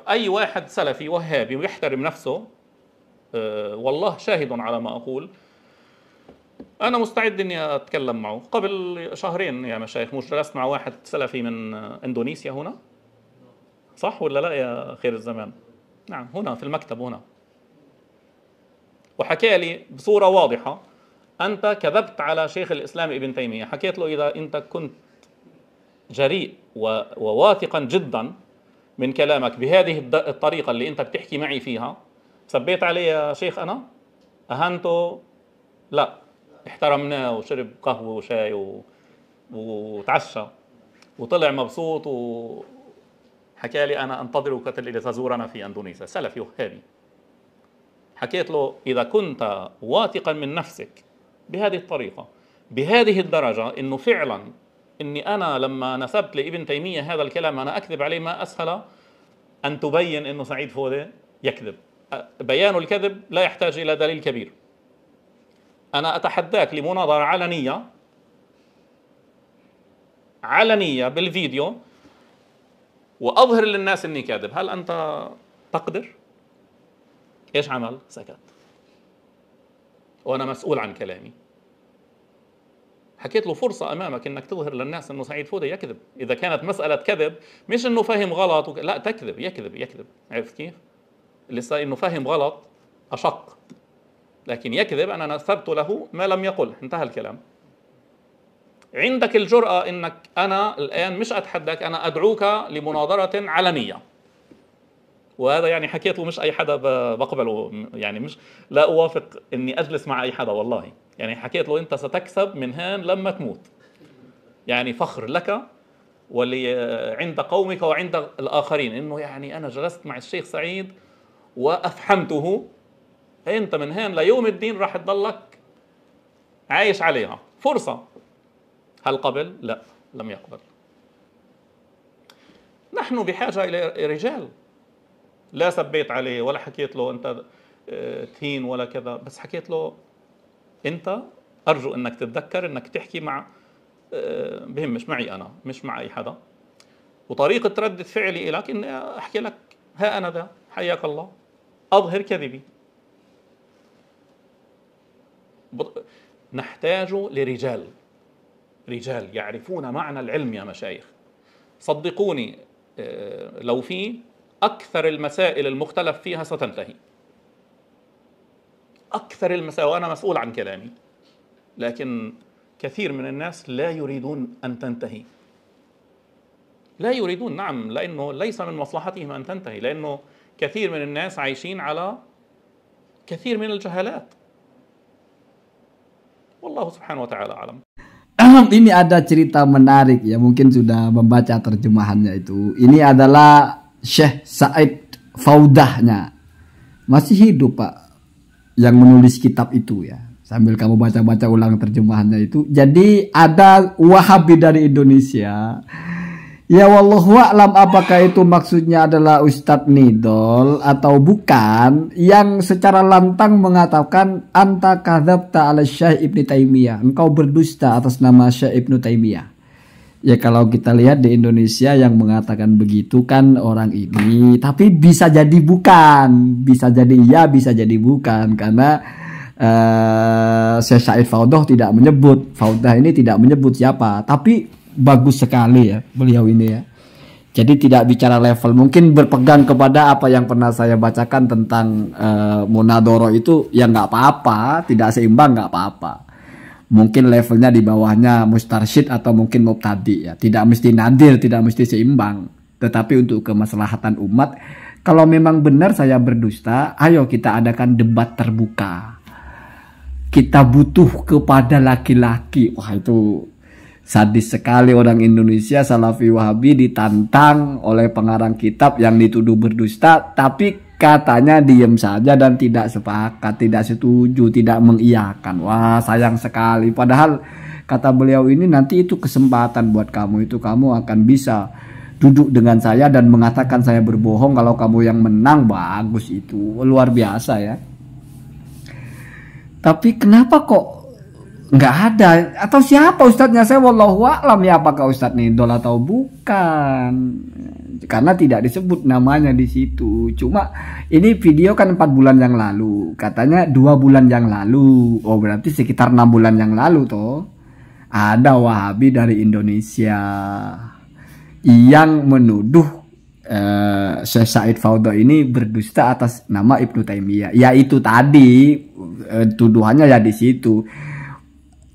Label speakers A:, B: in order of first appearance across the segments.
A: أي واحد سلفي وهابي ويحترم نفسه، والله شاهد على ما أقول، أنا مستعد إني أتكلم معه. قبل شهرين يا مشايخ مش جلست مع واحد سلفي من إندونيسيا هنا، صح ولا لا يا خير الزمان؟ نعم، هنا في المكتب هنا، وحكى لي بصورة واضحة: أنت كذبت على شيخ الإسلام ابن تيمية. حكيت له: إذا أنت كنت جريء وواثقا جدا من كلامك بهذه الطريقة اللي أنت بتحكي معي فيها، سبيت عليه يا شيخ أنا؟ أهنته؟ لا، احترمناه وشرب قهوة وشاي وتعشى وطلع مبسوط، وحكى لي: أنا أنتظرك لتزورنا في أندونيسيا. سلفي وهابي. حكيت له: إذا كنت واثقا من نفسك بهذه الطريقة بهذه الدرجة إنه فعلا إني أنا لما نسبت لابن تيمية هذا الكلام أنا أكذب عليه، ما أسهل أن تبين إنه سعيد فودة يكذب. بيان الكذب لا يحتاج إلى دليل كبير. أنا أتحداك لمناظرة علنية بالفيديو وأظهر للناس إني كاذب. هل أنت تقدر؟ إيش عمل؟ سكت. وأنا مسؤول عن كلامي. حكيت له: فرصة أمامك إنك تظهر للناس إنه سعيد فودة يكذب. إذا كانت مسألة كذب، مش إنه فهم غلط لا، تكذب، يكذب. عرفت كيف؟ لسه إنه فهم غلط أشق، لكن يكذب أنا نسبت له ما لم يقل، انتهى الكلام. عندك الجرأة إنك أنا الآن مش أتحداك، أنا أدعوك لمناظرة علنية. وهذا يعني حكيته مش أي حدا بقبله، يعني مش لا أوافق إني أجلس مع أي حدا والله. يعني حكيت له: أنت ستكسب من هان لما تموت، يعني فخر لك عند قومك وعند الآخرين إنه يعني أنا جلست مع الشيخ سعيد وأفحمته. أنت من هان ليوم الدين راح تضلك عايش عليها. فرصة. هل قبل؟ لا، لم يقبل. نحن بحاجة إلى رجال. لا سبيت عليه ولا حكيت له أنت تهين ولا كذا، بس حكيت له: أنت أرجو أنك تتذكر أنك تحكي مع بهمش معي أنا، مش مع أي حدا. وطريقة ردة فعلي إليك إني أحكي لك: ها أنا ذا، حياك الله، أظهر كذبي. نحتاج لرجال، رجال يعرفون معنى العلم يا مشايخ. صدقوني، لو في أكثر المسائل المختلف فيها ستنتهي. أكثر المسائل، وأنا مسؤول عن كلامي، لكن كثير من الناس لا يريدون أن تنتهي. لا يريدون، نعم، لأنه ليس من مصلحتهم أن تنتهي، لأنه كثير من الناس عايشين على كثير من الجهالات. والله سبحانه وتعالى أعلم.
B: Ini ada cerita menarik ya, mungkin sudah membaca terjemahannya itu. Ini adalah Syekh Said Faudahnya. Masih hidup Pak, yang menulis kitab itu ya. Sambil kamu baca-baca ulang terjemahannya itu. Jadi ada Wahabi dari Indonesia. Ya wallahu a'lam apakah itu maksudnya adalah Ustadz Nidol atau bukan, yang secara lantang mengatakan anta kadzabta ala Syekh Ibnu Taimiyah, engkau berdusta atas nama Syekh Ibnu Taimiyah. Ya kalau kita lihat di Indonesia yang mengatakan begitu kan orang ini, tapi bisa jadi bukan, bisa jadi ya, bisa jadi bukan, karena Syekh Said Faudah tidak menyebut, Faudah ini tidak menyebut siapa, tapi bagus sekali ya beliau ini ya. Jadi tidak bicara level, mungkin berpegang kepada apa yang pernah saya bacakan tentang Munadoro itu ya nggak apa-apa, tidak seimbang nggak apa-apa. Mungkin levelnya di bawahnya mustarsyid atau mungkin mubtadi ya, tidak mesti nadir, tidak mesti seimbang. Tetapi untuk kemaslahatan umat, kalau memang benar saya berdusta, ayo kita adakan debat terbuka. Kita butuh kepada laki-laki. Wah itu sadis sekali, orang Indonesia Salafi Wahabi ditantang oleh pengarang kitab yang dituduh berdusta, tapi katanya diem saja dan tidak sepakat, tidak setuju, tidak mengiyakan. Wah sayang sekali, padahal kata beliau ini nanti itu kesempatan buat kamu, itu kamu akan bisa duduk dengan saya dan mengatakan saya berbohong. Kalau kamu yang menang, bagus, itu luar biasa ya. Tapi kenapa kok nggak ada. Atau siapa ustadznya, saya wallahu a'lam ya, apakah ustadz nih idol atau bukan, karena tidak disebut namanya di situ. Cuma ini video kan 4 bulan yang lalu, katanya 2 bulan yang lalu, oh berarti sekitar 6 bulan yang lalu toh, ada Wahabi dari Indonesia yang menuduh Syekh Said Faudah ini berdusta atas nama Ibnu Taimiyah. Ya itu tadi tuduhannya ya di situ.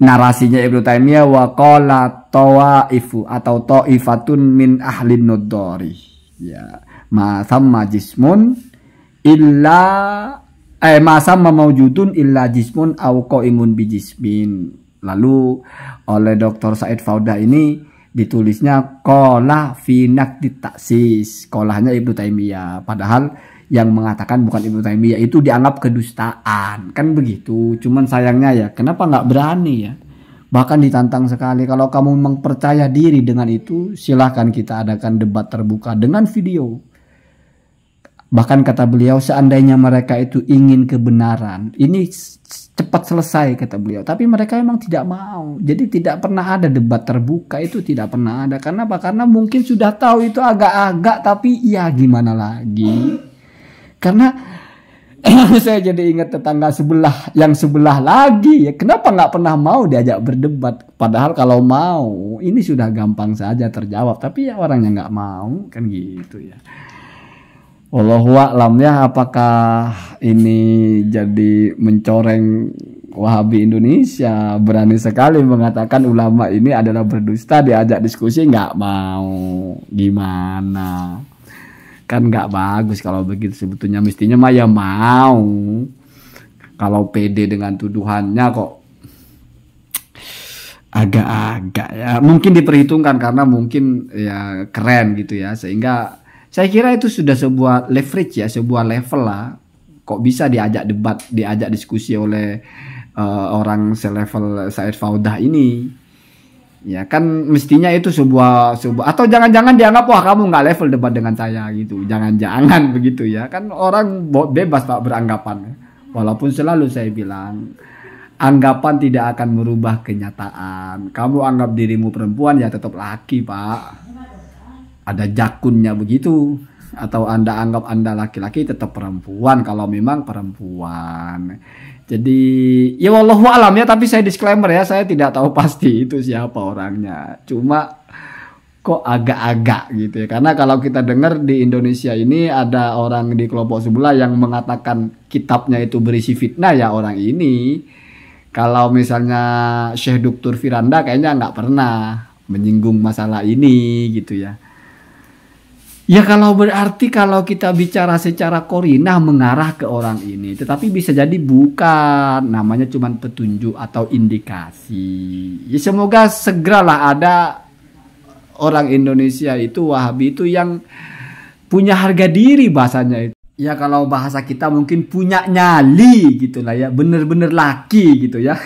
B: Narasinya Ibnu Taimiyah, wa qala tawaifu atau taifatun min ahlin nudori. Ya, ma samma jismun illa ma samma maujudun illa jismun au qaimun bi jismin. Lalu oleh Dr. Said Faudah ini ditulisnya kola finak ditaksis, kolahnya Ibnu Taimiyah, padahal yang mengatakan bukan Ibnu Taimiyah itu dianggap kedustaan, kan begitu. Cuman sayangnya ya, kenapa nggak berani ya, bahkan ditantang sekali. Kalau kamu memang percaya diri dengan itu, silahkan kita adakan debat terbuka dengan video. Bahkan kata beliau, seandainya mereka itu ingin kebenaran, ini cepat selesai kata beliau. Tapi mereka memang tidak mau. Jadi tidak pernah ada debat terbuka, itu tidak pernah ada. Karena apa? Karena mungkin sudah tahu itu agak-agak, tapi ya gimana lagi. Karena saya jadi ingat tetangga yang sebelah lagi. Ya, kenapa nggak pernah mau diajak berdebat? Padahal kalau mau, ini sudah gampang saja terjawab. Tapi ya orangnya nggak mau, kan gitu ya. Wallahu a'lam ya, apakah ini jadi mencoreng Wahabi Indonesia, berani sekali mengatakan ulama ini adalah berdusta, diajak diskusi nggak mau, gimana? Kan nggak bagus kalau begitu sebetulnya, mestinya mah ya mau. Kalau pede dengan tuduhannya kok agak-agak ya, mungkin diperhitungkan karena mungkin ya keren gitu ya, sehingga saya kira itu sudah sebuah leverage ya, sebuah level lah. Kok bisa diajak debat, diajak diskusi oleh orang selevel Said Faudah ini? Ya kan mestinya itu sebuah atau jangan-jangan dianggap wah kamu nggak level debat dengan saya gitu. Jangan-jangan begitu ya. Kan orang bebas Pak beranggapan. Walaupun selalu saya bilang anggapan tidak akan merubah kenyataan. Kamu anggap dirimu perempuan ya tetap laki Pak. Ada jakunnya begitu, atau Anda anggap Anda laki-laki tetap perempuan kalau memang perempuan. Jadi ya wallahu alam ya, tapi saya disclaimer ya, saya tidak tahu pasti itu siapa orangnya. Cuma kok agak-agak gitu ya, karena kalau kita dengar di Indonesia ini ada orang di kelompok sebelah yang mengatakan kitabnya itu berisi fitnah ya orang ini. Kalau misalnya Syekh Dr. Firanda kayaknya nggak pernah menyinggung masalah ini gitu ya. Ya kalau berarti kalau kita bicara secara korinah mengarah ke orang ini, tetapi bisa jadi bukan, namanya cuma petunjuk atau indikasi. Ya semoga segeralah ada orang Indonesia itu Wahabi itu yang punya harga diri bahasanya itu. Ya kalau bahasa kita mungkin punya nyali gitulah ya, bener-bener laki gitu ya.